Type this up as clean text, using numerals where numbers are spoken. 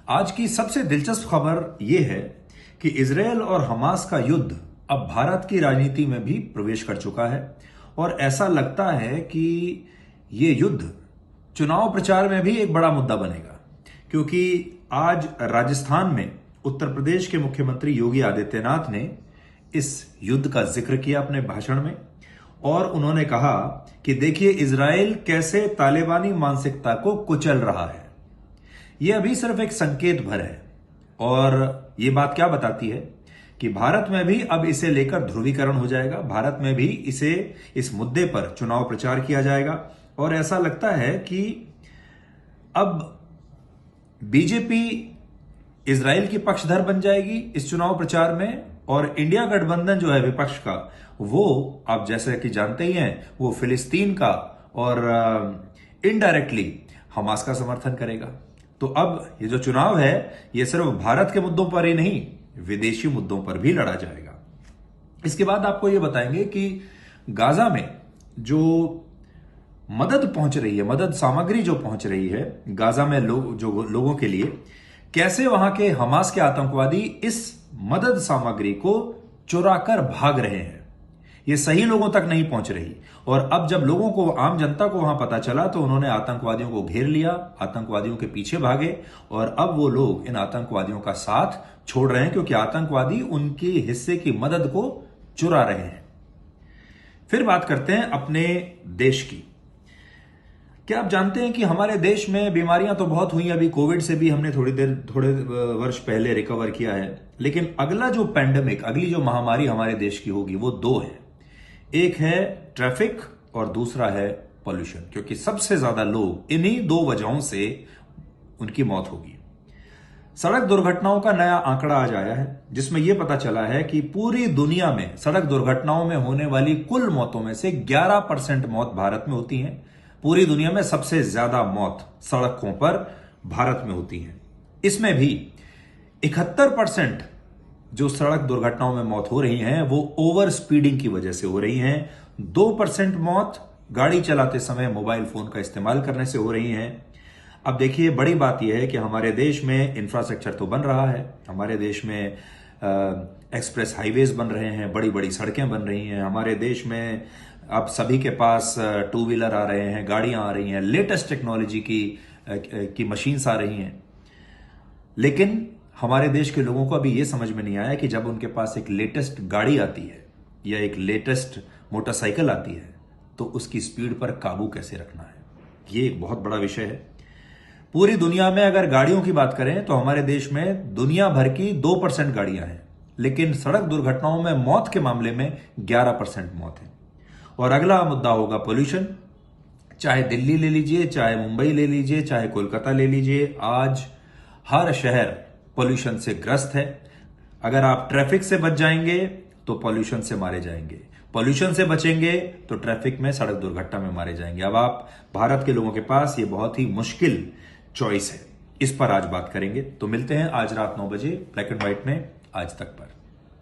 आज की सबसे दिलचस्प खबर यह है कि इजरायल और हमास का युद्ध अब भारत की राजनीति में भी प्रवेश कर चुका है और ऐसा लगता है कि यह युद्ध चुनाव प्रचार में भी एक बड़ा मुद्दा बनेगा, क्योंकि आज राजस्थान में उत्तर प्रदेश के मुख्यमंत्री योगी आदित्यनाथ ने इस युद्ध का जिक्र किया अपने भाषण में और उन्होंने कहा कि देखिए इजरायल कैसे तालिबानी मानसिकता को कुचल रहा है। यह अभी सिर्फ एक संकेत भर है और यह बात क्या बताती है कि भारत में भी अब इसे लेकर ध्रुवीकरण हो जाएगा, भारत में भी इस मुद्दे पर चुनाव प्रचार किया जाएगा और ऐसा लगता है कि अब बीजेपी इजरायल की पक्षधर बन जाएगी इस चुनाव प्रचार में और इंडिया गठबंधन जो है विपक्ष का, वो आप जैसे कि जानते ही हैं वो फिलिस्तीन का और इनडायरेक्टली हमास का समर्थन करेगा। तो अब ये जो चुनाव है ये सिर्फ भारत के मुद्दों पर ही नहीं, विदेशी मुद्दों पर भी लड़ा जाएगा। इसके बाद आपको ये बताएंगे कि गाजा में जो मदद पहुंच रही है, मदद सामग्री जो पहुंच रही है गाजा में लोगों के लिए, कैसे वहां के हमास के आतंकवादी इस मदद सामग्री को चुराकर भाग रहे हैं। ये सही लोगों तक नहीं पहुंच रही और अब जब लोगों को, आम जनता को वहां पता चला तो उन्होंने आतंकवादियों को घेर लिया, आतंकवादियों के पीछे भागे और अब वो लोग इन आतंकवादियों का साथ छोड़ रहे हैं क्योंकि आतंकवादी उनके हिस्से की मदद को चुरा रहे हैं। फिर बात करते हैं अपने देश की। क्या आप जानते हैं कि हमारे देश में बीमारियां तो बहुत हुई, अभी कोविड से भी हमने थोड़े वर्ष पहले रिकवर किया है, लेकिन अगला जो पैंडेमिक, अगली जो महामारी हमारे देश की होगी वो दो है। एक है ट्रैफिक और दूसरा है पॉल्यूशन, क्योंकि सबसे ज्यादा लोग इन्हीं दो वजहों से उनकी मौत होगी। सड़क दुर्घटनाओं का नया आंकड़ा आज आया है जिसमें यह पता चला है कि पूरी दुनिया में सड़क दुर्घटनाओं में होने वाली कुल मौतों में से 11% मौत भारत में होती हैं। पूरी दुनिया में सबसे ज्यादा मौत सड़कों पर भारत में होती हैं। इसमें भी 71% जो सड़क दुर्घटनाओं में मौत हो रही हैं वो ओवर स्पीडिंग की वजह से हो रही हैं। 2% मौत गाड़ी चलाते समय मोबाइल फोन का इस्तेमाल करने से हो रही हैं। अब देखिए, बड़ी बात यह है कि हमारे देश में इंफ्रास्ट्रक्चर तो बन रहा है, हमारे देश में एक्सप्रेस हाईवेज बन रहे हैं, बड़ी बड़ी सड़कें बन रही हैं, हमारे देश में अब सभी के पास टू व्हीलर आ रहे हैं, गाड़ियां आ रही हैं, लेटेस्ट टेक्नोलॉजी की मशीन्स आ रही हैं। लेकिन हमारे देश के लोगों को अभी यह समझ में नहीं आया कि जब उनके पास एक लेटेस्ट गाड़ी आती है या एक लेटेस्ट मोटरसाइकिल आती है तो उसकी स्पीड पर काबू कैसे रखना है। ये एक बहुत बड़ा विषय है। पूरी दुनिया में अगर गाड़ियों की बात करें तो हमारे देश में दुनिया भर की 2% गाड़ियां हैं, लेकिन सड़क दुर्घटनाओं में मौत के मामले में 11% मौत है। और अगला मुद्दा होगा पोल्यूशन। चाहे दिल्ली ले लीजिए, चाहे मुंबई ले लीजिए, चाहे कोलकाता ले लीजिए, आज हर शहर पोल्यूशन से ग्रस्त है। अगर आप ट्रैफिक से बच जाएंगे तो पोल्यूशन से मारे जाएंगे, पोल्यूशन से बचेंगे तो ट्रैफिक में, सड़क दुर्घटना में मारे जाएंगे। अब आप, भारत के लोगों के पास ये बहुत ही मुश्किल चॉइस है। इस पर आज बात करेंगे। तो मिलते हैं आज रात 9 बजे ब्लैक एंड व्हाइट में आज तक पर।